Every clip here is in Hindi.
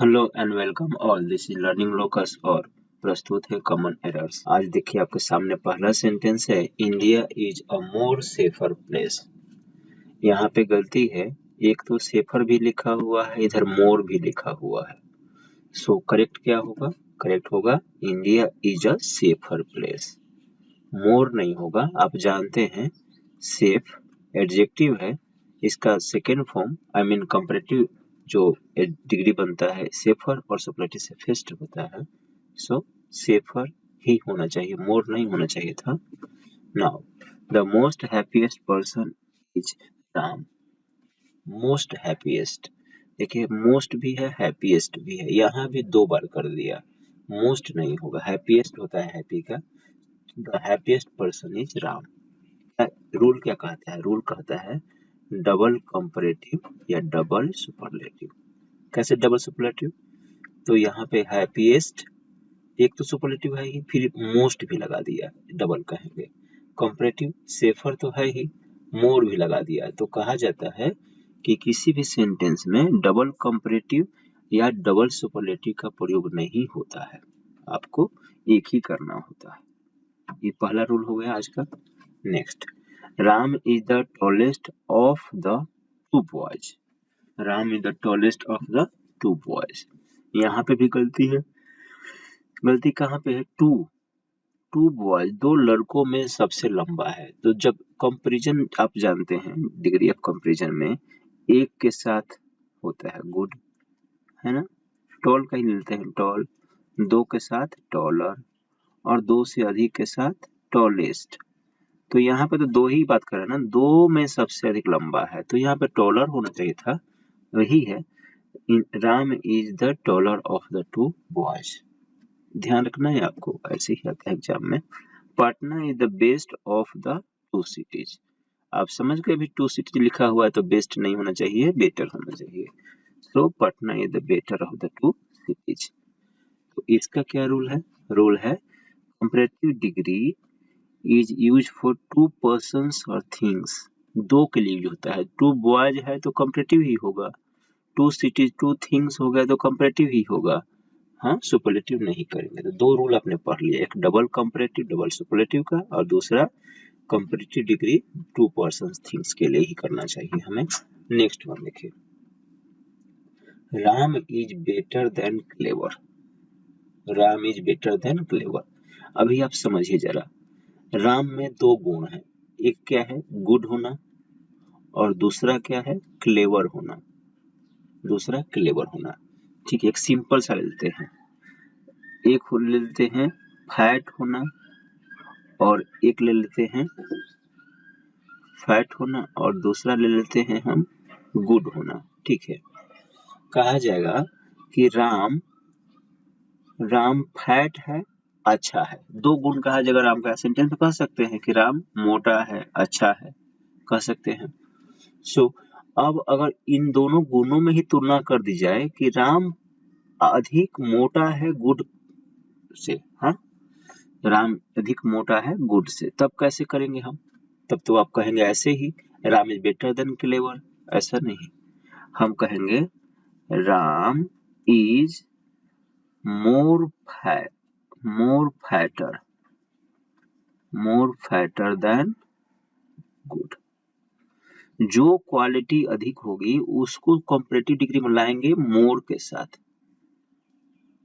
Hello and welcome all, this is learning locus और प्रस्तुत है कॉमन एरर्स। आज देखिए आपके सामने पहला सेंटेंस है, India is a more safer place. यहाँ पे गलती है, एक तो सेफर भी लिखा हुआ है, इधर मोर भी लिखा हुआ है। सो करेक्ट क्या होगा? करेक्ट होगा India is a safer place. More नहीं होगा। आप जानते हैं सेफ एडजेक्टिव है, इसका second form I mean comparative जो डिग्री बनता है सेफर और सुपरलेटिव से फेस्ट होता है। सो सेफर ही होना चाहिए, मोर नहीं होना चाहिए था। Now the most happiest person is Ram. Most happiest, देखिए मोस्ट भी है हैप्पीएस्ट भी है, यहाँ भी दो बार कर दिया। मोस्ट नहीं होगा, हैप्पीएस्ट होता है हैप्पी का। The happiest person is Ram. Rule क्या कहता है? रूल कहता है डबल कंपैरेटिव या डबल सुपरलेटिव। कैसे डबल सुपरलेटिव? तो यहाँ पे हैप्पीएस्ट एक तो सुपरलेटिव है ही, फिर मोस्ट भी लगा दिया, डबल कहेंगे। कंपैरेटिव सेफर तो है ही, मोर भी लगा दिया। तो कहा जाता है कि किसी भी सेंटेंस में डबल कंपैरेटिव या डबल सुपरलेटिव का प्रयोग नहीं होता है, आपको एक ही करना होता है। ये पहला रूल हो गया आज का। Next, Ram is the tallest of the to boys. Ram is the tallest of the to boys. यहाँ पे भी गलती है। गलती कहाँ पे है? टू बॉयज, दो लड़कों में सबसे लंबा है। तो जब कंपैरिजन आप जानते हैं, डिग्री ऑफ कंपैरिजन में एक के साथ होता है गुड, है ना। टॉल का ही लेते हैं टॉल, दो के साथ टॉलर और दो से अधिक के साथ टॉलेस्ट। तो यहाँ पे तो दो ही बात कर रहे हैं ना, दो में सबसे अधिक लंबा है, तो यहाँ पे टॉलर होना चाहिए था, वही है। Ram is the taller of the to boys. ध्यान रखना है आपको, ऐसे ही आता है एग्जाम में। Patna is the best of the two cities. आप समझ गए, भी टू सिटीज लिखा हुआ है तो बेस्ट नहीं होना चाहिए, बेटर होना चाहिए। So Patna is the better of the two cities. तो इसका क्या रूल है? रूल है comparative degree is use for two persons और थिंग्स। दो के लिए यूज होता है। टू बॉयज है तो कंपैरेटिव ही होगा, टू सिटीज टू थिंग्स हो गया तो कंपैरेटिव ही होगा। हाँ, सुपरलेटिव नहीं करेंगे। तो दो रूल आपने पढ़ लिया, एक डबल कंपैरेटिव डबल सुपरलेटिव का, और दूसरा comparative degree to persons things के लिए ही करना चाहिए हमें। नेक्स्ट वन देखिए, Ram is better than clever. Ram is better than clever. अभी आप समझिए जरा, राम में दो गुण हैं, एक क्या है? गुड होना, और दूसरा क्या है? क्लेवर होना। दूसरा क्लेवर होना। ठीक है, एक सिंपल सा लेते हैं, एक ले लेते हैं फैट होना, और एक ले लेते हैं फैट होना, और दूसरा ले लेते हैं हम गुड होना। ठीक है, कहा जाएगा कि राम फैट है, अच्छा है। दो गुण कहा जाएगा राम का। सेंटेंस में कह सकते हैं कि राम मोटा है, अच्छा है, कह सकते हैं। सो अब अगर इन दोनों गुणों में ही तुलना कर दी जाए कि राम अधिक मोटा है गुड से, हाँ, राम अधिक मोटा है गुड से, तब कैसे करेंगे हम? तब तो आप कहेंगे ऐसे ही, Ram is better than clever. ऐसा नहीं, हम कहेंगे Ram is more fatter than good. जो क्वालिटी अधिक होगी उसको कंपैरेटिव डिग्री में लाएंगे मोर के साथ,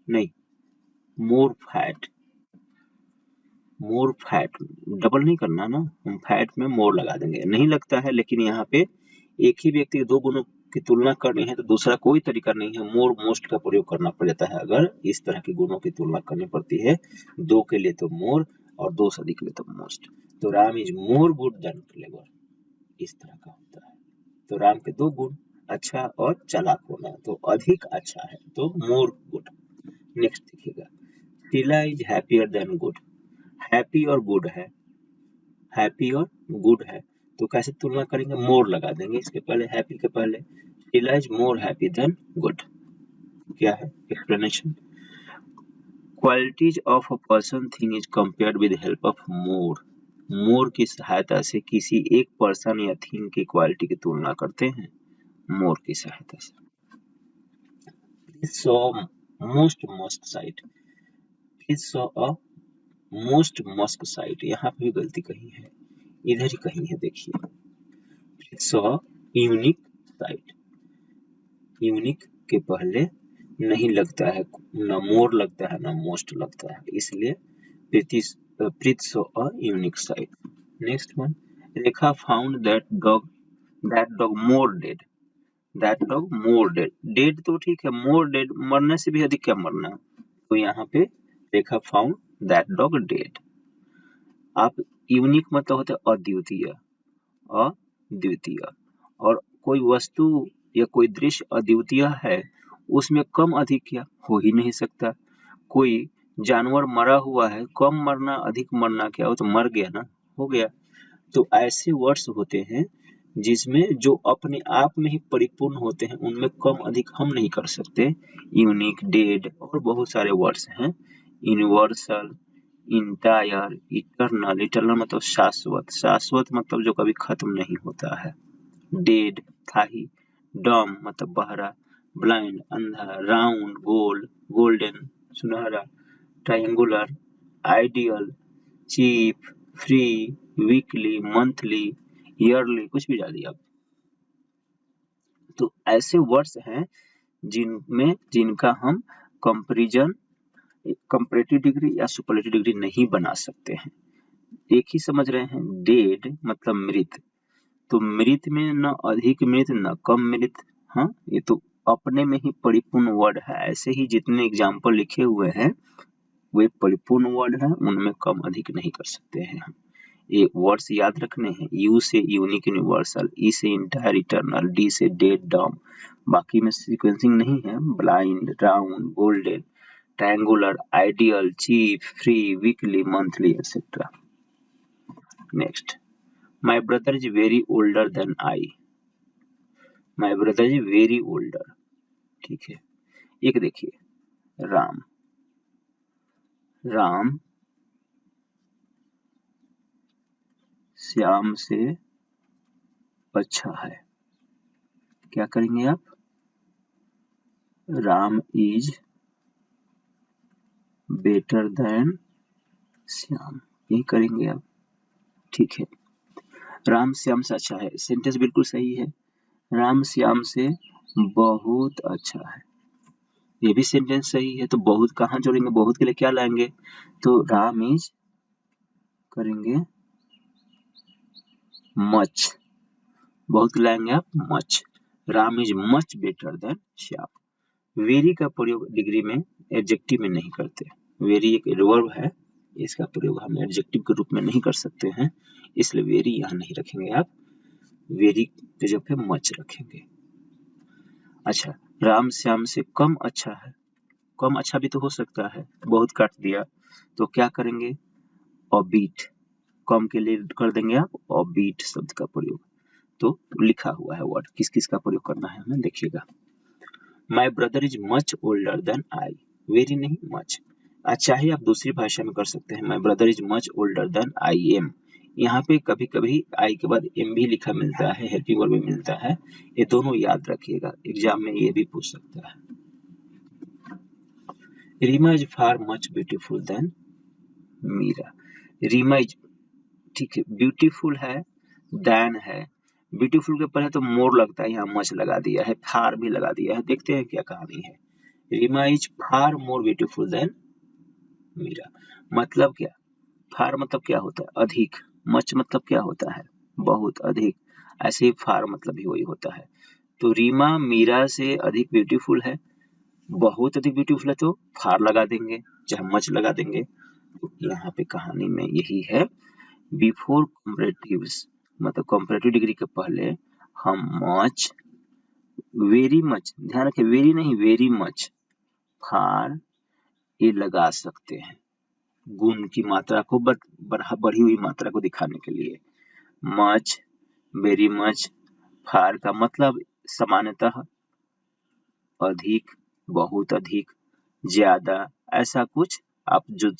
नहीं, मोर फैट डबल नहीं करना ना, हम फैट में मोर लगा देंगे। नहीं लगता है, लेकिन यहाँ पे एक ही व्यक्ति के दो गुणों की तुलना करनी है तो दूसरा कोई तरीका नहीं है, मोर मोस्ट का प्रयोग करना पड़ जाता है। अगर इस तरह के गुणों की तुलना करनी पड़ती है, दो के लिए तो मोर और दो से अधिक के लिए तो मोस्ट। तो Ram is more good than clever, इस तरह का होता है। तो राम के दो गुण, अच्छा और चालाक होना, तो अधिक अच्छा है, तो मोर गुड। नेक्स्ट देखिएगा, Sheela is happier than good. Happy और गुड है, हैप्पी और गुड है, तो कैसे तुलना करेंगे? मोर लगा देंगे इसके पहले, हैप्पी के पहले। Sheela is more happy than good. क्या है explanation? Qualities of a person thing is compared with help of more. More की सहायता से किसी एक पर्सन या थिंग की क्वालिटी की तुलना करते हैं, मोर की सहायता से। saw most site, please saw a most mosque site, यहाँ पे भी गलती कहीं है, इधर ही कहीं है, देखिए please saw unique site, unique के पहले नहीं लगता है, न मोर लगता है न मोस्ट लगता है, इसलिए Preet so a unique sight. Next one, Rekha found that dog more dead, that dog more dead, dead तो ठीक है, मोर डेड मरने से भी अधिक क्या मरना, तो यहाँ पे रेखा फाउंड दैट डॉग डेड। आप यूनिक मतलब होता है अद्वितीय, अद्वितीय, और कोई वस्तु या कोई दृश्य अद्वितीय है, उसमें कम अधिक क्या हो ही नहीं सकता। कोई जानवर मरा हुआ है, कम मरना अधिक मरना क्या हो, तो मर गया ना, हो गया। तो ऐसे वर्ड्स होते हैं जिसमें जो अपने आप में ही परिपूर्ण होते हैं, उनमें कम अधिक हम नहीं कर सकते। यूनिक, डेड और बहुत सारे वर्ड्स हैं। यूनिवर्सल, इंटायर, इटर्नल, इटर्नल मतलब शाश्वत, शाश्वत मतलब जो कभी खत्म नहीं होता है। डेड थाही, डम मतलब बहरा, ब्लाइंड अंधा, राउंड गोल, गोल्डन सुनहरा, triangular, ideal, cheap, free, weekly, monthly, yearly, कुछ भी डालिए आप। तो ऐसे वर्ड्स हैं जिनका हम कंपैरिजन, कंपैरेटिव डिग्री या सुपरलेटिव डिग्री नहीं बना सकते हैं। एक ही समझ रहे हैं, डेड मतलब मृत, तो मृत में न अधिक मृत न कम मृत, हाँ ये तो अपने में ही परिपूर्ण वर्ड है। ऐसे ही जितने एग्जाम्पल लिखे हुए हैं वे परिपूर्ण वर्ड है, उनमें कम अधिक नहीं कर सकते हैं हम। ये वर्ड्स याद रखने हैं, यू से यूनिक यूनिवर्सल, ई से इंटायर इटर्नल, डी से डेड डम, बाकी में सीक्वेंसिंग नहीं है, blind, round, golden, triangular, ideal, cheap, free, weekly, monthly etcetera. Next, my brother is very older than I, my brother is very older, ठीक है। एक देखिए, राम, राम श्याम से अच्छा है, क्या करेंगे आप, Ram is better then Shyam, यही करेंगे आप, ठीक है। राम श्याम से अच्छा है, सेंटेंस बिल्कुल सही है। राम श्याम से बहुत अच्छा है, ये भी सेंटेंस सही है। तो बहुत कहाँ जोड़ेंगे, बहुत के लिए क्या लाएंगे, तो राम इज करेंगे मच, बहुत लाएंगे आप much, Ram is much better than Shyam. Very का प्रयोग डिग्री में एडजेक्टिव में नहीं करते, वेरी एक एडवर्ब है, इसका प्रयोग हम एडजेक्टिव के रूप में नहीं कर सकते हैं, इसलिए वेरी यहाँ नहीं रखेंगे आप, वेरी के जगह पे मच रखेंगे। अच्छा, राम श्याम से कम अच्छा है, कम अच्छा भी तो हो सकता है, बहुत काट दिया तो क्या करेंगे, ऑबीट, कम के लिए कर देंगे आप ऑबीट शब्द का प्रयोग। तो लिखा हुआ है वर्ड, किस किस का प्रयोग करना है हमें देखिएगा। My brother is much older than I, very नहीं मच। चाहे आप दूसरी भाषा में कर सकते हैं, my brother is much older than I am, यहाँ पे कभी कभी आई के बाद एम भी लिखा मिलता है, हेल्पिंग वर्ब भी मिलता है, ये दोनों याद रखिएगा, एग्जाम में ये भी पूछ सकता है। Reema is far much beautiful than Meera, Reema is, ठीक है, ब्यूटीफुल है, देन है, ब्यूटीफुल के पहले तो मोर लगता है, यहाँ मच लगा दिया है, फार भी लगा दिया है, देखते हैं क्या कहानी है। Reema is far more beautiful than Meera, मतलब क्या, फार मतलब क्या होता है, अधिक, मच मतलब क्या होता है, बहुत अधिक, ऐसे ही फार मतलब भी वही होता है। तो रीमा मीरा से अधिक ब्यूटीफुल है, बहुत अधिक ब्यूटीफुल है तो फार लगा देंगे, चाहे मच लगा देंगे। तो यहाँ पे कहानी में यही है, बिफोर कंपैरेटिव्स मतलब कंपैरेटिव डिग्री के पहले हम मच, वेरी मच, ध्यान रखें वेरी नहीं वेरी मच, फार ये लगा सकते हैं, गुण की मात्रा को बढ़ी हुई मात्रा को दिखाने के लिए। मच, वेरी मच, फार का मतलब सामान्यतः अधिक, बहुत अधिक, ज्यादा, ऐसा कुछ आप जो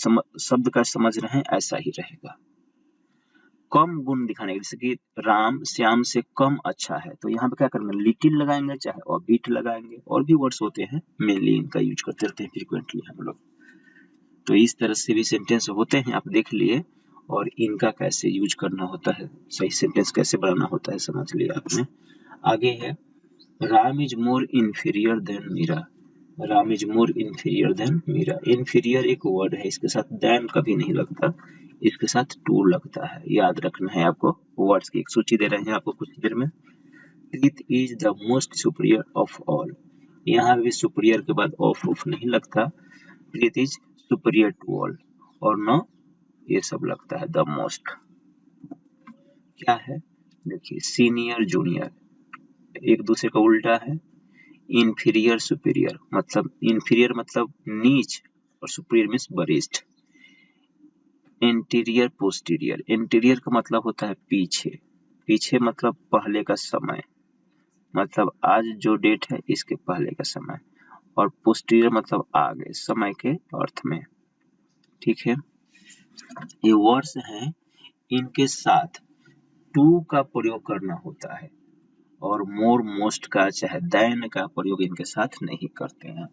शब्द का समझ रहे हैं ऐसा ही रहेगा। कम गुण दिखाने के, जैसे कि राम श्याम से कम अच्छा है, तो यहाँ पे क्या करेंगे, लिटिल लगाएंगे, चाहे और बिट लगाएंगे, और भी वर्ड्स होते हैं, मेनली इनका यूज करते रहते हैं फ्रीक्वेंटली हम लोग। तो इस तरह से भी सेंटेंस होते हैं, आप देख लिए, और इनका कैसे यूज करना होता है, सही सेंटेंस कैसे बनाना होता है, समझ लिया आपने। आगे है Ram is more inferior than Meera. Ram is more inferior than Meera. Inferior एक वर्ड है, इसके साथ देन कभी नहीं लगता, इसके साथ टू लगता है, याद रखना है आपको। वर्ड्स की एक सूची दे रहे हैं आपको कुछ देर में। Preet is the most superior of all. यहाँ भी सुपीरियर के बाद ऑफ नहीं लगता, Preet is superior to all, और नो ये सब लगता है द मोस्ट। क्या है देखिए, सीनियर जूनियर एक दूसरे का उल्टा है। इंफीरियर सुपीरियर मतलब, इंफीरियर मतलब नीच, और सुपीरियर मीन्स वरिष्ठ। इंटीरियर पोस्टीरियर, इंटीरियर का मतलब होता है पीछे, पीछे मतलब पहले का समय, मतलब आज जो डेट है इसके पहले का समय, और पोस्टीरियर मतलब आगे समय के अर्थ में। ठीक है, ये वर्ड्स हैं, इनके साथ टू का प्रयोग करना होता है, और मोर मोस्ट का चाहे देन का प्रयोग इनके साथ नहीं करते हैं,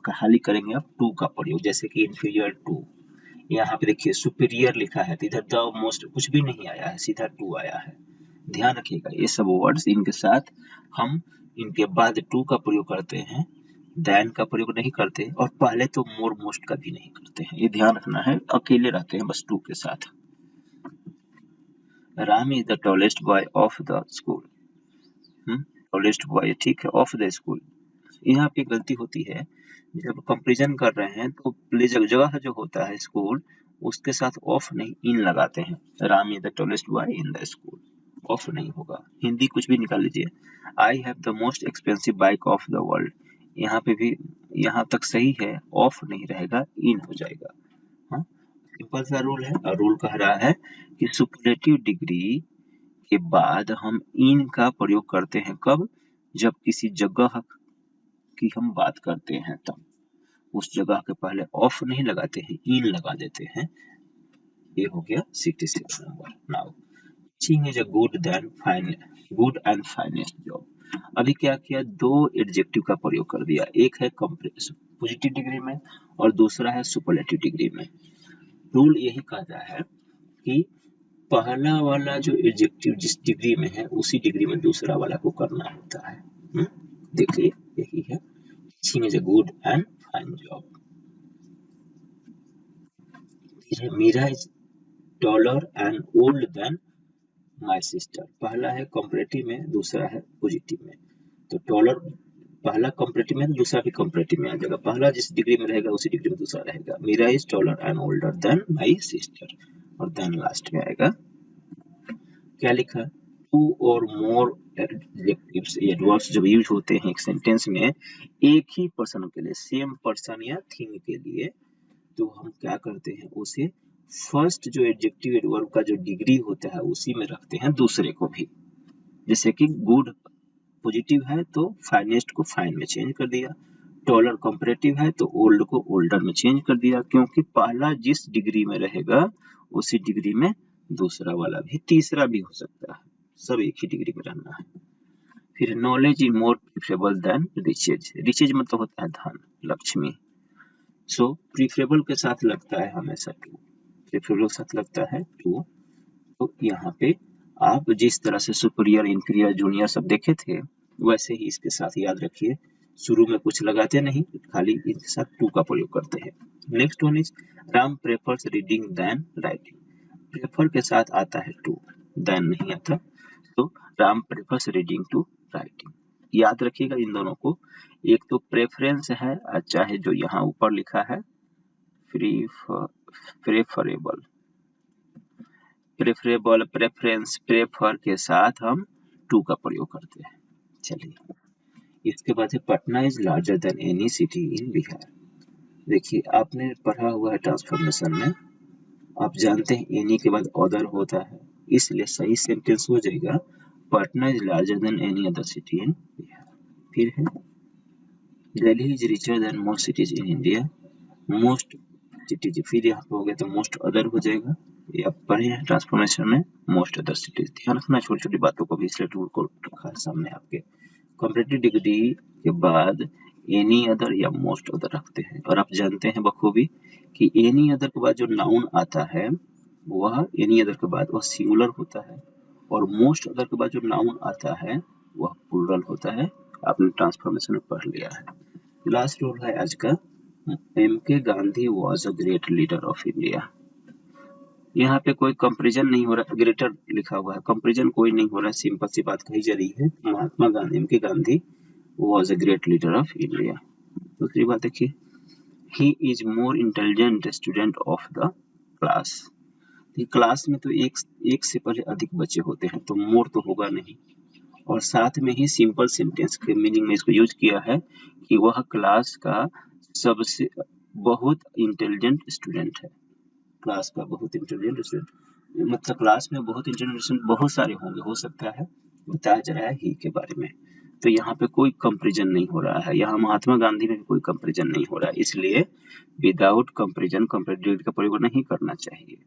खाली करेंगे अब टू का प्रयोग। जैसे कि इंफीरियर टू, यहाँ पे देखिए सुपीरियर लिखा है, तो इधर द मोस्ट कुछ भी नहीं आया है, सीधा टू आया है। ध्यान रखिएगा, ये सब वर्ड्स इनके साथ हम इनके बाद टू का प्रयोग करते हैं, देन का प्रयोग नहीं करते, और पहले तो मोर मोस्ट का भी नहीं करते हैं, ये ध्यान रखना है। अकेले रहते हैं बस टू के साथ। Ram is the tallest boy of the school. Tallest boy, ठीक है, ऑफ द स्कूल। यहाँ पे गलती होती है, जब कंपैरिजन कर रहे हैं तो प्लेस जगह जो होता है स्कूल, उसके साथ ऑफ नहीं इन लगाते हैं। Ram is the tallest boy in the school, of नहीं होगा। हिंदी कुछ भी निकाल लीजिए, I have the most expensive bike of the world, यहाँ पे भी यहाँ तक सही है, ऑफ नहीं रहेगा, इन हो जाएगा। हाँ, सिंपल सा रूल है, और रूल कह रहा है कि सुपरलेटिव डिग्री के बाद हम इन का प्रयोग करते हैं, कब, जब किसी जगह की हम बात करते हैं तब, उस जगह के पहले ऑफ नहीं लगाते हैं, इन लगा देते हैं। ये हो गया 66 number. Now teaching is a good and finest job. अभी क्या किया, दो एडजेक्टिव का प्रयोग कर दिया, एक है पॉजिटिव डिग्री में और दूसरा है सुपरलेटिव डिग्री में। रूल यही कहता है कि पहला वाला जो एडजेक्टिव जिस डिग्री में है उसी डिग्री में दूसरा वाला को करना होता है। देखिए यही है, teaching is a good and fine job. Meera is taller and old than my sister. पहला है कंपैरेटिव में, दूसरा है पॉजिटिव में। तो टॉलर पहला कंपैरेटिव में, दूसरा भी कंपैरेटिव में आ जाएगा, पहला जिस डिग्री में रहेगा उसी डिग्री में दूसरा रहेगा। Meera is taller and older than my sister, और देन लास्ट में आएगा। क्या लिखा, टू और मोर एडजेक्टिव्स एडवर्ब्स जब यूज होते हैं एक सेंटेंस में एक ही पर्सन के लिए, सेम पर्सन या थिंग के लिए, तो हम क्या करते हैं, उसे फर्स्ट जो एडजेक्टिव एडवर्ब का जो डिग्री होता है उसी में रखते हैं दूसरे को भी। जैसे कि गुड पॉजिटिव है तो फाइनेस्ट को फाइन में चेंज कर दिया, टॉलर कंपैरेटिव है तो ओल्ड को ओल्डर में चेंज कर दिया, क्योंकि पहला जिस डिग्री में रहेगा उसी डिग्री में दूसरा वाला भी, तीसरा भी हो सकता है, सब एक ही डिग्री में रहना है। फिर knowledge is more preferable than riches. Riches मतलब होता है धन, लक्ष्मी। सो प्रीफरेबल के साथ लगता है हमेशा टू, प्रीफरेबल के साथ लगता है टू। तो यहाँ पे आप जिस तरह से सुपीरियर, इंफीरियर, जूनियर सब देखे थे, वैसे ही इसके साथ याद रखिए, शुरू में कुछ लगाते नहीं, खाली इनके साथ टू का प्रयोग करते हैं। Next one is Ram prefers reading than writing. Prefer के साथ आता है टू, देन नहीं आता, तो Ram prefers reading to writing. याद रखिएगा इन दोनों को, एक तो प्रेफरेंस है, चाहे जो यहाँ ऊपर लिखा है प्रेफरेबल, प्रेफरेबल, प्रेफरेंस, प्रेफर के साथ हम टू का प्रयोग करते हैं। चलिए, इसके बाद है Patna is larger than any city in Bihar. देखिए आपने पढ़ा हुआ है ट्रांसफॉर्मेशन में, आप जानते हैं एनी के बाद अदर होता है, इसलिए सही सेंटेंस हो जाएगा Patna is larger than any other city in Bihar. फिर है Delhi is richer than most cities in India. Most cities, फिर यहाँ पे हो गया तो मोस्ट अदर हो जाएगा, ये आप पढ़े हैं ट्रांसफॉर्मेशन में मोस्ट अदर सिटीज। ध्यान रखना छोटी छोटी बातों को भी, इसलिए टूल को रखा है सामने आपके। कंपैरेटिव डिग्री के बाद एनी अदर या मोस्ट अदर रखते हैं, और आप जानते हैं बखूबी कि एनी अदर के बाद जो नाउन आता है वह एनी अदर के बाद वह सिंगुलर होता है, और मोस्ट अदर के बाद जो नाउन आता है वह प्लूरल होता है। आपने ट्रांसफॉर्मेशन में पढ़ लिया है। लास्ट रूल है आज का, MK. Gandhi was a great leader of India. यहाँ पे कोई कंपैरिजन नहीं हो रहा, ग्रेटर लिखा हुआ है, कंपैरिजन कोई नहीं हो रहा, सिंपल सी बात कही जा रही है। महात्मा गांधी, एम.के. Gandhi was a great leader of India. दूसरी बात देखिए, he is more intelligent student of the class. Class में तो एक से पहले अधिक बच्चे होते हैं, तो मोर तो होगा नहीं, और साथ में ही सिंपल सेंटेंस के मीनिंग में इसको यूज किया है कि वह क्लास का सबसे बहुत इंटेलिजेंट स्टूडेंट है। क्लास का बहुत इंटेलिजेंट स्टूडेंट मतलब क्लास में बहुत इंटेलिजेंट स्टूडेंट बहुत सारे होंगे, हो सकता है, बताया जा रहा है ही के बारे में। तो यहाँ पे कोई कंपैरिजन नहीं हो रहा है, यहाँ महात्मा गांधी में भी कोई कंपैरिजन नहीं हो रहा है, इसलिए विदाउट कंपैरिजन कंपैरेटिव का प्रयोग नहीं करना चाहिए।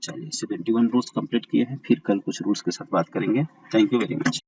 चलिए 71 रूल्स कंप्लीट किए हैं, फिर कल कुछ रूल्स के साथ बात करेंगे। Thank you very much.